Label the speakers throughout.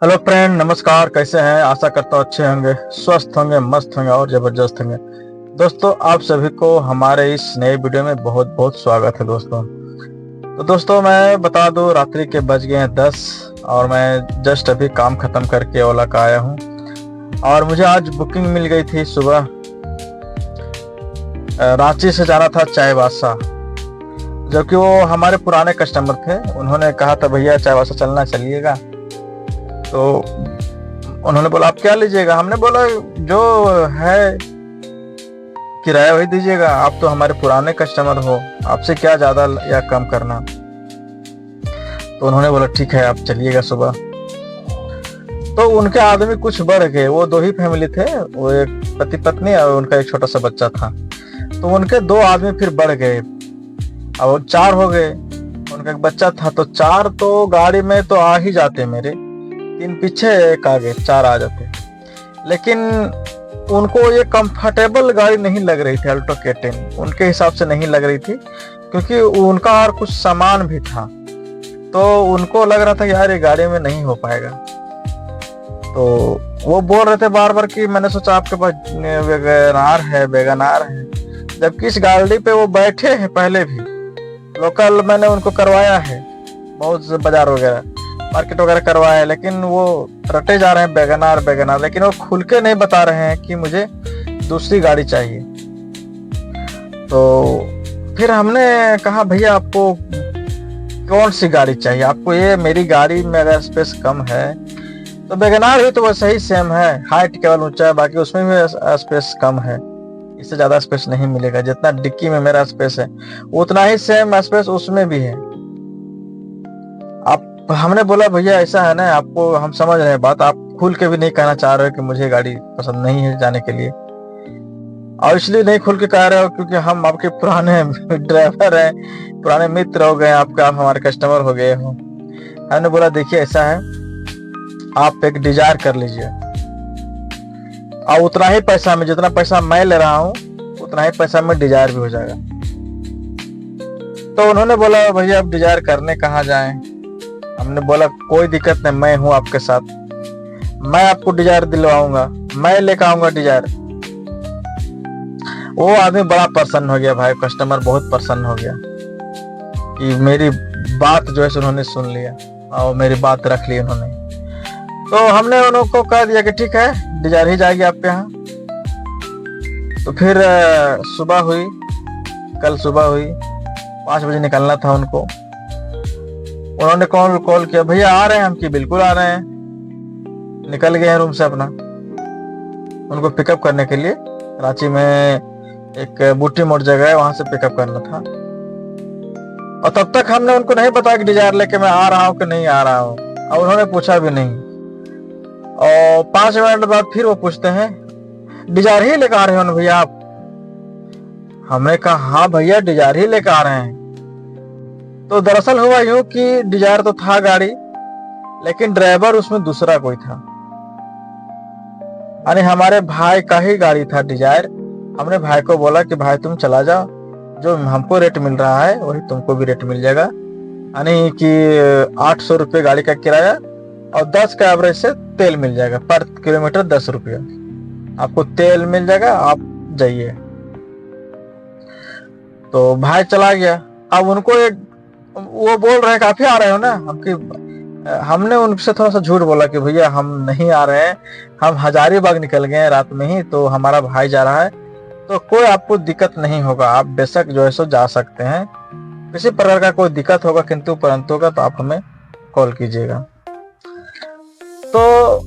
Speaker 1: Hello friend, नमस्कार। कैसे हैं? आशा करता हूँ अच्छे होंगे, स्वस्थ होंगे, मस्त होंगे और जबरदस्त होंगे। दोस्तों, आप सभी को हमारे इस नए वीडियो में बहुत बहुत स्वागत है दोस्तों। तो दोस्तों, मैं बता दूं, रात्रि के बज गए हैं 10 और मैं जस्ट अभी काम खत्म करके ओला का आया हूँ। और मुझे आज बुकिंग मिल गई थी सुबह। रांची से जाना था चाईबासा, जो कि वो हमारे पुराने कस्टमर थे। उन्होंने कहा था भैया चाईबासा चलना, चलिएगा। तो उन्होंने बोला आप क्या लीजिएगा? हमने बोला जो है किराया वही दीजिएगा, आप तो हमारे पुराने कस्टमर हो, आपसे क्या ज्यादा या कम करना। तो उन्होंने बोला ठीक है, आप चलिएगा सुबह। तो उनके आदमी कुछ बढ़ गए। वो दो ही फैमिली थे, वो एक पति पत्नी और उनका एक छोटा सा बच्चा था। तो उनके दो आदमी फिर बढ़ गए, अब 4 हो गए। उनका एक बच्चा था, तो 4 तो गाड़ी में तो आ ही जाते मेरे, 3 पीछे 1 आगे, 4 आ जाते। लेकिन उनको ये कंफर्टेबल गाड़ी नहीं लग रही थी, अल्टो K10 उनके हिसाब से नहीं लग रही थी, क्योंकि उनका और कुछ सामान भी था। तो उनको लग रहा था यार ये गाड़ी में नहीं हो पाएगा। तो वो बोल रहे थे बार बार कि मैंने सोचा आपके पास वैगनार है, जबकि इस गाड़ी पे वो बैठे हैं पहले भी। लोकल मैंने उनको करवाया है, बहुत बाजार वगैरह मार्केट वगैरह करवाया है, लेकिन वो रटे जा रहे हैं वैगनार, लेकिन वो खुल के नहीं बता रहे हैं कि मुझे दूसरी गाड़ी चाहिए। तो फिर हमने कहा भैया आपको कौन सी गाड़ी चाहिए? आपको ये मेरी गाड़ी में अगर स्पेस कम है तो वैगनार भी तो वैसे ही सेम है, हाइट केवल ऊंचा है, बाकी उसमें भी स्पेस कम है। इससे ज्यादा स्पेस नहीं मिलेगा। जितना डिक्की में मेरा स्पेस है उतना ही सेम स्पेस उसमें भी है। आप हमने बोला भैया ऐसा है ना, आपको हम समझ रहे हैं बात, आप खुल के भी नहीं कहना चाह रहे हो कि मुझे गाड़ी पसंद नहीं है जाने के लिए। और इसलिए नहीं खुल के कह रहे हो क्योंकि हम आपके पुराने ड्राइवर हैं, पुराने मित्र हो गए आपके, आप हमारे कस्टमर हो गए हो। हमने बोला देखिए ऐसा है, आप एक डिजायर कर लीजिए, और उतना ही पैसा में, जितना पैसा मैं ले रहा हूँ उतना ही पैसा में डिजायर भी हो जाएगा। तो उन्होंने बोला भैया अब डिजायर करने कहाँ जाएं? हमने बोला कोई दिक्कत नहीं, मैं हूं आपके साथ, मैं आपको डिजायर दिलवाऊंगा, मैं लेकर आऊंगा डिजायर। वो आदमी बड़ा प्रसन्न हो गया भाई, कस्टमर बहुत प्रसन्न हो गया कि मेरी बात जो है उन्होंने सुन लिया और मेरी बात रख ली उन्होंने। तो हमने उनको कह दिया कि ठीक है, डिजायर ही जाएगी आपके यहाँ। तो फिर सुबह हुई, कल सुबह हुई, 5 बजे निकलना था उनको। उन्होंने कॉल किया भैया आ रहे हैं हम, कि बिल्कुल आ रहे हैं। निकल गए हैं रूम से अपना, उनको पिकअप करने के लिए। रांची में एक बूटी मोड़ जगह है, वहां से पिकअप करना था। और तब तक हमने उनको नहीं बताया कि डिजायर लेके मैं आ रहा हूँ कि नहीं आ रहा हूँ, और उन्होंने पूछा भी नहीं। और 5 मिनट बाद फिर वो पूछते हैं डिजायर ही लेकर आ रहे हो ना भैया आप? हमने कहा हाँ भैया डिजायर ही लेकर आ रहे हैं। तो दरअसल हुआ यूं कि डिजायर तो था गाड़ी, लेकिन ड्राइवर उसमें दूसरा कोई था, यानी हमारे भाई का ही गाड़ी था डिजायर। हमने भाई को बोला कि भाई तुम चला जाओ, जो हमको रेट मिल रहा है वही तुमको भी रेट मिल जाएगा, यानी कि 800 रुपये गाड़ी का किराया और 10 का एवरेज से तेल मिल जाएगा, पर किलोमीटर 10 रुपया आपको तेल मिल जाएगा, आप जाइए। तो भाई चला गया। अब उनको एक वो बोल रहे हैं काफी आ रहे हो ना हमने उनसे थोड़ा सा झूठ बोला कि भैया हम नहीं आ रहे हैं, हम हजारीबाग निकल गए हैं रात में ही, तो हमारा भाई जा रहा है, तो कोई आपको दिक्कत नहीं होगा, आप बेशक जो है सो जा सकते हैं, किसी प्रकार का कोई दिक्कत होगा किंतु परंतु होगा तो आप हमें कॉल कीजिएगा। तो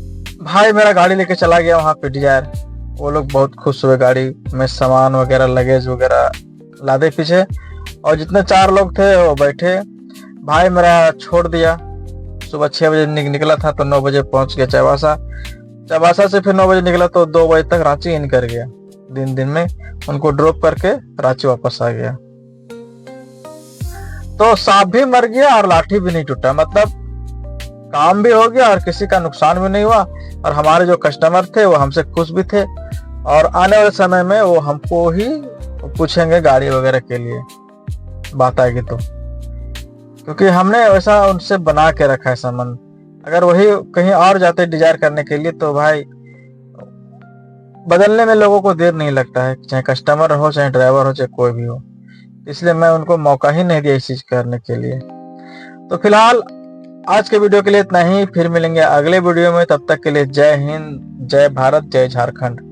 Speaker 1: भाई मेरा गाड़ी लेके चला गया वहां पे डिजायर। वो लोग बहुत खुश हुए, गाड़ी में सामान वगैरह लगेज वगैरह लादे पीछे, और जितने 4 लोग थे वो बैठे। भाई मेरा छोड़ दिया, सुबह 6 बजे निकला था तो 9 बजे पहुंच गया चाईबासा से फिर 9 बजे निकला तो 2 बजे तक रांची इन कर गया। दिन में उनको ड्रॉप करके रांची वापस आ गया। तो सांप भी मर गया और लाठी भी नहीं टूटा, मतलब काम भी हो गया और किसी का नुकसान भी नहीं हुआ, और हमारे जो कस्टमर थे वो हमसे खुश भी थे, और आने वाले समय में वो हमको ही पूछेंगे गाड़ी वगैरह के लिए, बात आएगी तो, क्योंकि हमने वैसा उनसे बना के रखा है संबंध अगर वही कहीं और जाते डिजायर करने के लिए तो भाई बदलने में लोगों को देर नहीं लगता है, चाहे कस्टमर हो, चाहे ड्राइवर हो, चाहे कोई भी हो। इसलिए मैं उनको मौका ही नहीं दिया इस चीज करने के लिए। तो फिलहाल आज के वीडियो के लिए इतना ही, फिर मिलेंगे अगले वीडियो में। तब तक के लिए जय हिंद, जय भारत, जय झारखंड।